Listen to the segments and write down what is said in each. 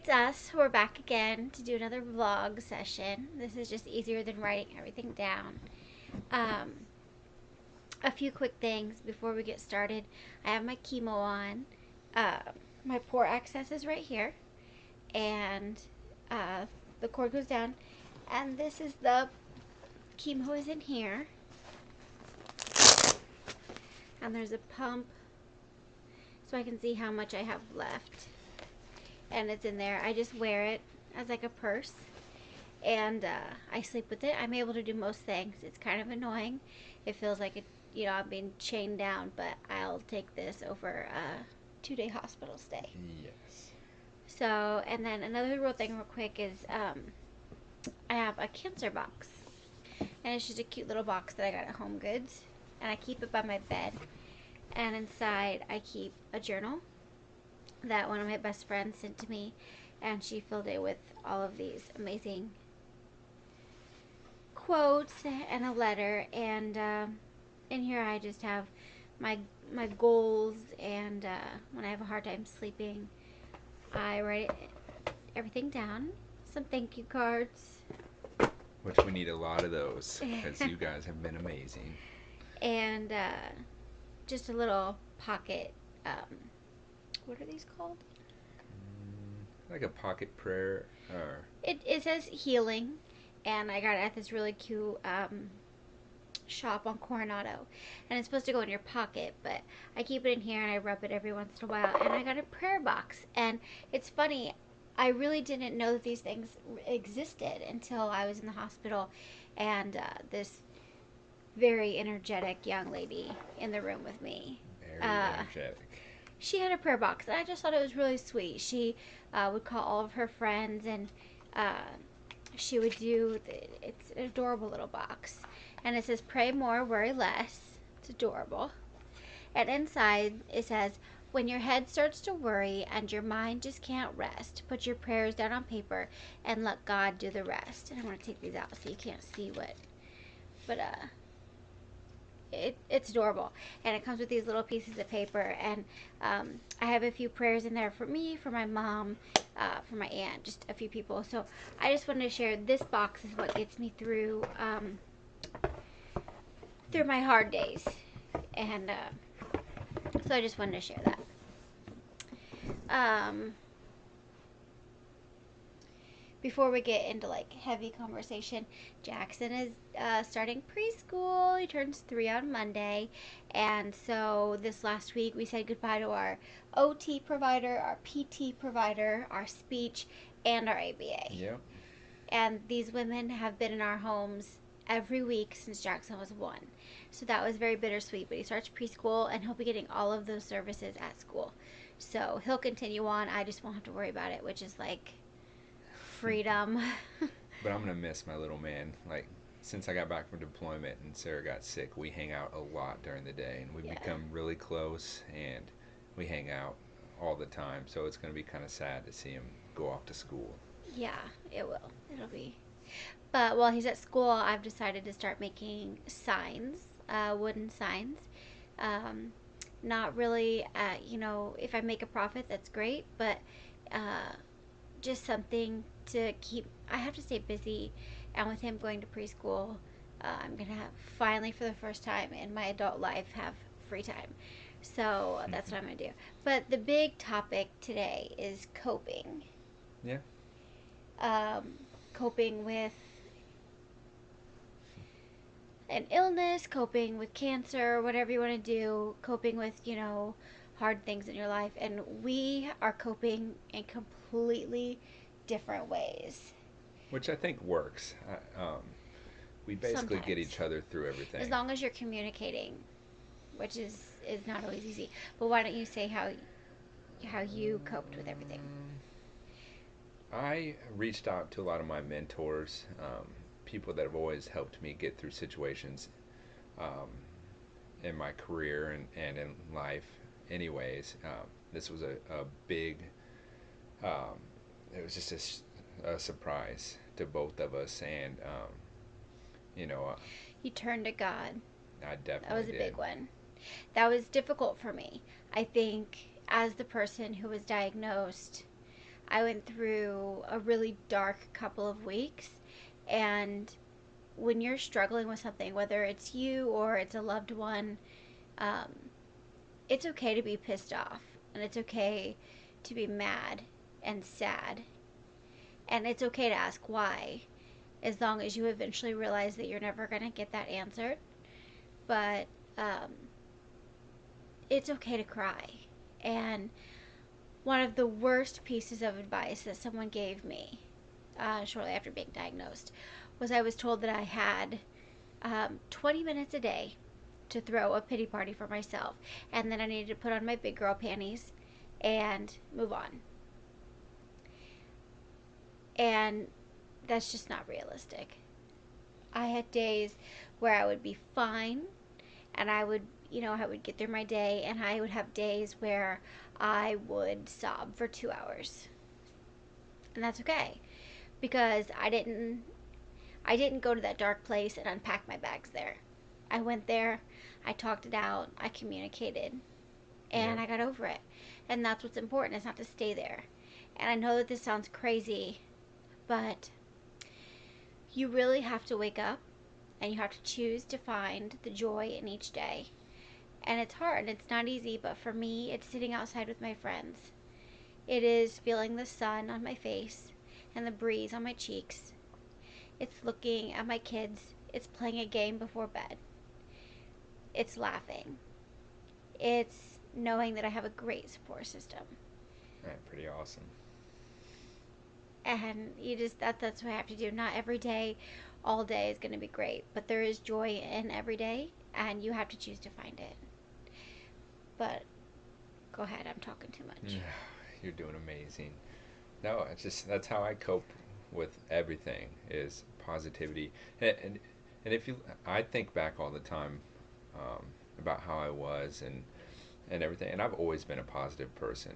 it's us. We're back again to do another vlog session. This is just easier than writing everything down. Um, a few quick things before we get started. I have my chemo on. Uh, my pore access is right here, and uh, the cord goes down. And this is the chemo is in here, and there's a pump so I can see how much I have left. And it's in there. I just wear it as like a purse, and I sleep with it. I'm able to do most things. It's kind of annoying. It feels like I'm being chained down, but I'll take this over a 2-day hospital stay. Yes. So, and then another real thing, real quick, is I have a cancer box, and it's just a cute little box that I got at Home Goods, and I keep it by my bed. And inside, I keep a journal that one of my best friends sent to me, and she filled it with all of these amazing quotes and a letter. And in here I just have my goals, and when I have a hard time sleeping, I write everything down. Some thank you cards. Which we need a lot of those because you guys have been amazing. And just a little pocket. What are these called? Like a pocket prayer or It says healing, and I got it at this really cute shop on Coronado, and it's supposed to go in your pocket, but I keep it in here and I rub it every once in a while. And I got a prayer box, and it's funny, I really didn't know that these things existed until I was in the hospital, and this very energetic young lady in the room with me, very uh, energetic. she had a prayer box, and I just thought it was really sweet. She would call all of her friends, and uh, she would do, it's an adorable little box. And it says, pray more, worry less. It's adorable. And inside it says, when your head starts to worry and your mind just can't rest, put your prayers down on paper and let God do the rest. And I'm going to take these out so you can't see what, but it's adorable. And it comes with these little pieces of paper, and I have a few prayers in there for me, for my mom, for my aunt, just a few people. So I just wanted to share, this box is what gets me through through my hard days, and so I just wanted to share that. Before we get into like heavy conversation, Jackson is starting preschool. He turns 3 on Monday, and so this last week we said goodbye to our OT provider, our PT provider, our speech, and our ABA. Yep. And these women have been in our homes every week since Jackson was 1. So that was very bittersweet. But he starts preschool, and he'll be getting all of those services at school. So he'll continue on. I just won't have to worry about it, which is like freedom. But I'm gonna miss my little man. Like since I got back from deployment and Sarah got sick, we hang out a lot during the day, and we've Yeah. become really close, and we hang out all the time. So it's gonna be kind of sad to see him go off to school. Yeah, it will. It'll be. But while he's at school, I've decided to start making signs, wooden signs. Um, Not really, if I make a profit, that's great, but uh, just something to keep. I have to stay busy, and with him going to preschool, I'm gonna have, finally, for the first time in my adult life, have free time. So that's what I'm gonna do. But the big topic today is coping. Yeah. Um, Coping with an illness, coping with cancer, whatever you want to do, coping with, hard things in your life. And we are coping in completely different ways. Which I think works. We basically get Sometimes. each other through As everything. long as you're communicating, which is not always easy. But why don't you say how you coped with everything? I reached out to a lot of my mentors, people that have always helped me get through situations um, in my career and in life. Anyways, this was a big, um, it was just a surprise to both of us, and you know, You turned to God. I That was definitely a did. big one. That was difficult for me. I think as the person who was diagnosed, I went through a really dark couple of weeks. And when you're struggling with something, whether it's you or it's a loved one, um, it's okay to be pissed off. And it's okay to be mad and sad. And it's okay to ask why, as long as you eventually realize that you're never going to get that answered. But um, it's okay to cry. And one of the worst pieces of advice that someone gave me shortly after being diagnosed was I was told that I had 20 minutes a day to throw a pity party for myself, and then I needed to put on my big girl panties and move on. And that's just not realistic. I had days where I would be fine and I would get through my day, and I would have days where I would sob for 2 hours. And that's okay because I didn't go to that dark place and unpack my bags there. I went there, I talked it out, I communicated, and Yep. I got over it. And that's what's important, is not to stay there. And I know that this sounds crazy, but you really have to wake up and you have to choose to find the joy in each day. And it's hard, it's not easy, but for me, it's sitting outside with my friends. It is feeling the sun on my face and the breeze on my cheeks. It's looking at my kids. It's playing a game before bed. It's laughing. It's knowing that I have a great support system. Pretty awesome. And that's what I have to do. Not every day, all day is going to be great, but there is joy in every day, and you have to choose to find it. But go ahead, I'm talking too much. You're doing amazing. No, it's just that's how I cope with everything is positivity. And if you, I think back all the time um, about how I was and everything, and I've always been a positive person.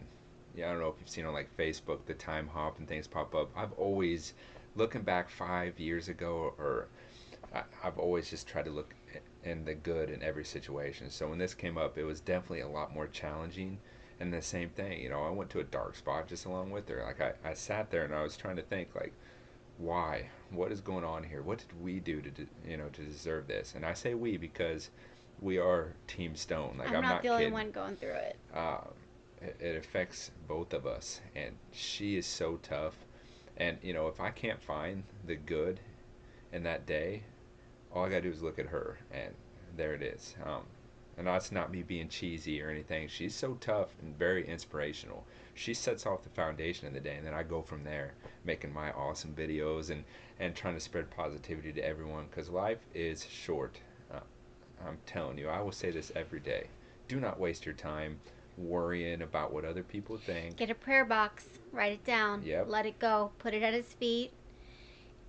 Yeah, I don't know if you've seen on like Facebook the time hop and things pop up. I've always, looking back 5 years ago, or I've always just tried to look in the good in every situation. So when this came up, it was definitely a lot more challenging. And the same thing, I went to a dark spot just along with her. Like I sat there and I was trying to think like, why? What is going on here? What did we do to deserve this? And I say we because we are Team Stone. Like I'm I'm not the not only kidding. one going through it. Uh, it affects both of us, and she is so tough. And if I can't find the good in that day, all I gotta do is look at her, and there it is. And that's not me being cheesy or anything. She's so tough and very inspirational. She sets off the foundation of the day, and then I go from there, making my awesome videos and trying to spread positivity to everyone. Because life is short. Uh, I'm telling you, I will say this every day. Do not waste your time worrying about what other people think. Get a prayer box, write it down, Yep, let it go, put it at his feet,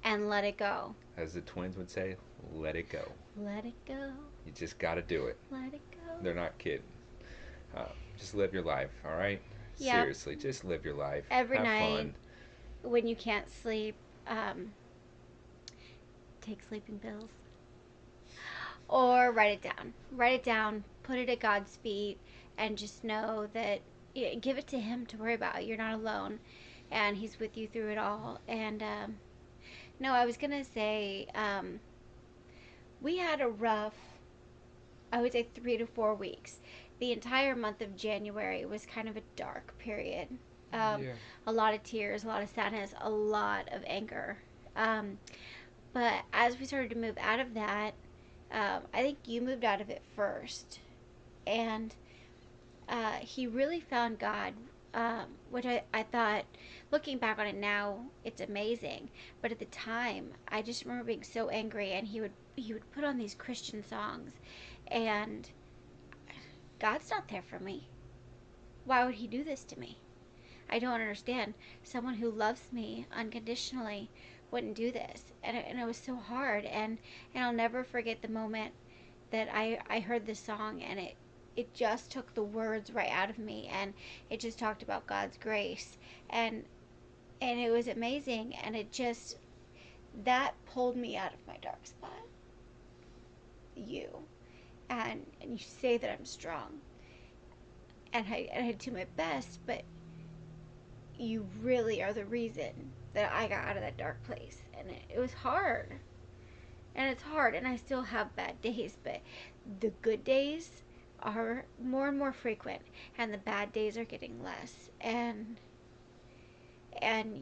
and let it go. as the twins would say, let it go. Let it go, You just gotta do it. let it go. They're not kidding. Uh, just live your life, all right? Yep. Seriously, just live your life. Every Have night fun. when you can't sleep, take sleeping pills. Or write it down. Write it down, put it at God's feet, and just know that, give it to Him to worry about. You're not alone, and He's with you through it all. And no, I was going to say, we had a rough, I would say, 3 to 4 weeks. The entire month of January was kind of a dark period. Um, Yeah. a lot of tears, a lot of sadness, a lot of anger. Um, but as we started to move out of that, I think you moved out of it first. And he really found God, which I thought, looking back on it now, it's amazing. But at the time, I just remember being so angry, and he would put on these Christian songs, and God's not there for me. Why would He do this to me? I don't understand. Someone who loves me unconditionally wouldn't do this, and it was so hard. And I'll never forget the moment that I heard this song, and it just took the words right out of me, and it just talked about God's grace, and it was amazing, and it just, that pulled me out of my dark spot. You, and you say that I'm strong, and I do my best, but you really are the reason that I got out of that dark place. And it was hard. And it's hard, and I still have bad days, but the good days are more and more frequent, and the bad days are getting less. And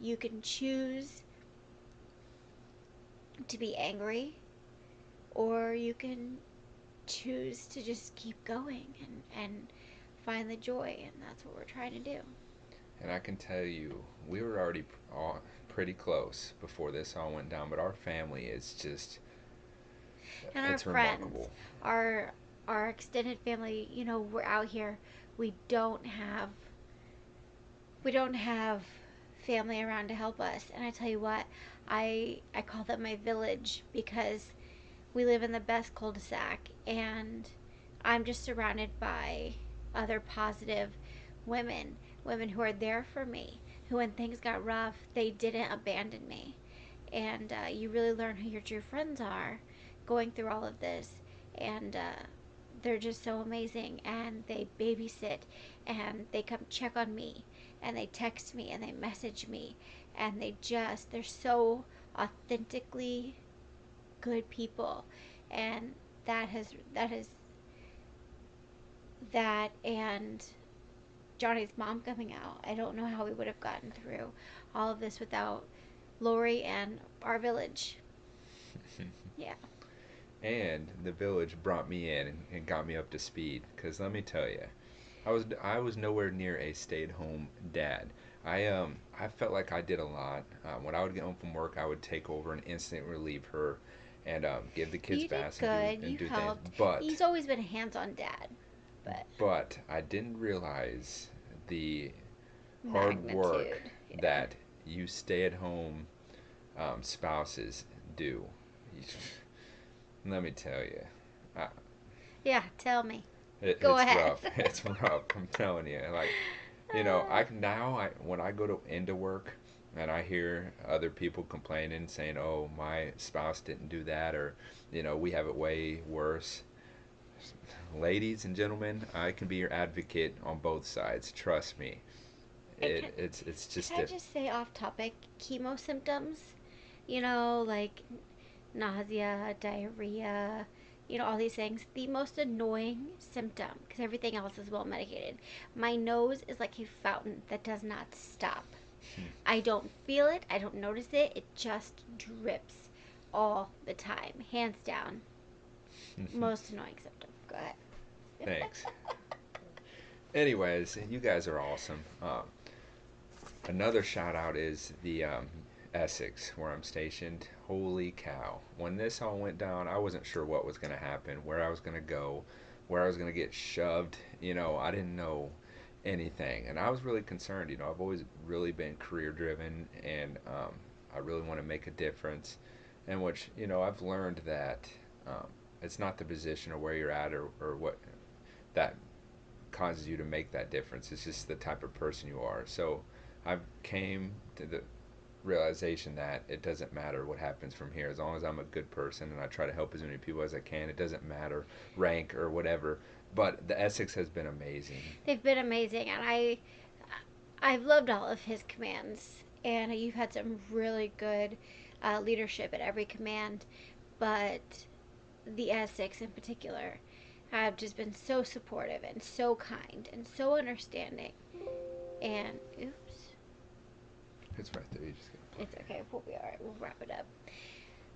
you can choose to be angry, or you can choose to just keep going and find the joy, and that's what we're trying to do. And I can tell you, we were already all pretty close before this all went down, but our family is just, And our it's friends, remarkable. our our extended family, we're out here. We don't have we don't have family around to help us. And I tell you what, I call them my village because we live in the best cul-de-sac, and I'm just surrounded by other positive women, women who are there for me, who when things got rough, they didn't abandon me. And you really learn who your true friends are going through all of this. And they're just so amazing, and they babysit, and they come check on me, and they text me, and they message me, and they're so authentically good people. And that has that and Johnny's mom coming out. I don't know how we would have gotten through all of this without Lori and our village. Yeah. And the village brought me in and got me up to speed. Cause let me tell you, I was nowhere near a stay-at-home dad. I felt like I did a lot. When I would get home from work, I would take over and instantly relieve her, and give the kids You did baths and do good. You things. helped. But He's always been a hands-on dad, but but I didn't realize the hard work magnitude. Yeah. that you stay-at-home spouses do. Let me tell you, I, Yeah, tell me. Go it's ahead. rough. It's rough. I'm telling you. Like, I can now. I when I go to into work and I hear other people complaining, saying, "Oh, my spouse didn't do that," or, we have it way worse. Ladies and gentlemen, I can be your advocate on both sides. Trust me. and can, It's and just can I just say off topic, chemo symptoms? Like nausea, diarrhea, all these things. The most annoying symptom, because everything else is well medicated. My nose is like a fountain that does not stop. I don't feel it, I don't notice it, it just drips all the time. Hands down, most annoying symptom. Go ahead. Thanks. Anyways, you guys are awesome. Another shout out is the Essex, where I'm stationed. Holy cow. When this all went down, I wasn't sure what was going to happen, where I was going to go, where I was going to get shoved. I didn't know anything. And I was really concerned. I've always really been career driven, and I really want to make a difference. And which, I've learned that it's not the position or where you're at, or what that causes you to make that difference. It's just the type of person you are. So I've came to the realization that it doesn't matter what happens from here, as long as I'm a good person and I try to help as many people as I can. It doesn't matter rank or whatever. But the Essex has been amazing. They've been amazing, and I've loved all of his commands, and you've had some really good leadership at every command, but the Essex in particular have just been so supportive and so kind and so understanding. And oops, It's right there. You just gotta plug it's it okay. We'll be all right. We'll wrap it up.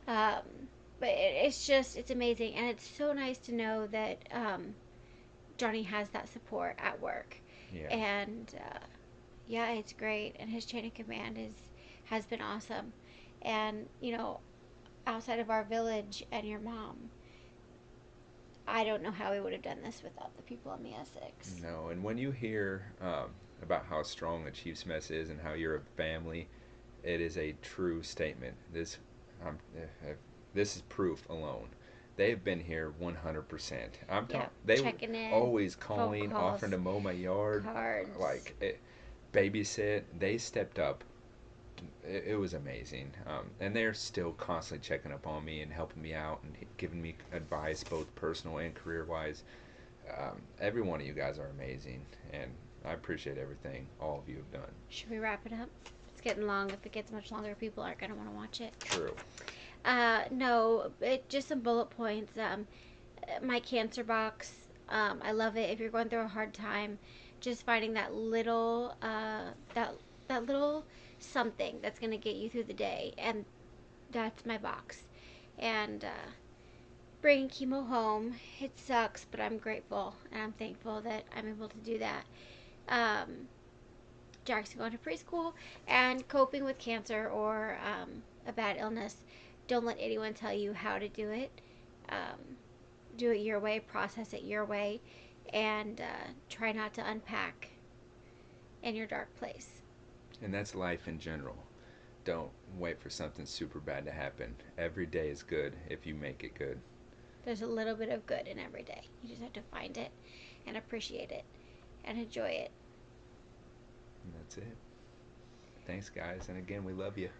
But it's amazing, and it's so nice to know that Johnny has that support at work, in. Yeah. and yeah, it's great. And his chain of command has been awesome, and outside of our village and your mom, I don't know how we would have done this without the people on the Essex. No, and when you hear about how strong the Chiefs mess is and how you're a family, it is a true statement. This is proof alone. They've been here 100%. Yeah, They were checking in, always phone calling, calls, offering to mow my yard, cards. like babysit. They stepped up. It was amazing. And they're still constantly checking up on me and helping me out and giving me advice, both personal and career wise. Every one of you guys are amazing, and I appreciate everything all of you have done. Should we wrap it up? It's getting long. If it gets much longer, people aren't going to want to watch it. True. No, just some bullet points. My cancer box. I love it. If you're going through a hard time, just finding that little, that little something that's gonna get you through the day, and that's my box. And bringing chemo home, it sucks, but I'm grateful and I'm thankful that I'm able to do that. Um, Jackson going to preschool and coping with cancer or a bad illness. Don't let anyone tell you how to do it. Um, do it your way, process it your way, and try not to unpack in your dark place. And that's life in general. Don't wait for something super bad to happen. Every day is good if you make it good. There's a little bit of good in every day. You just have to find it and appreciate it and enjoy it. And that's it. Thanks, guys. And again, we love you.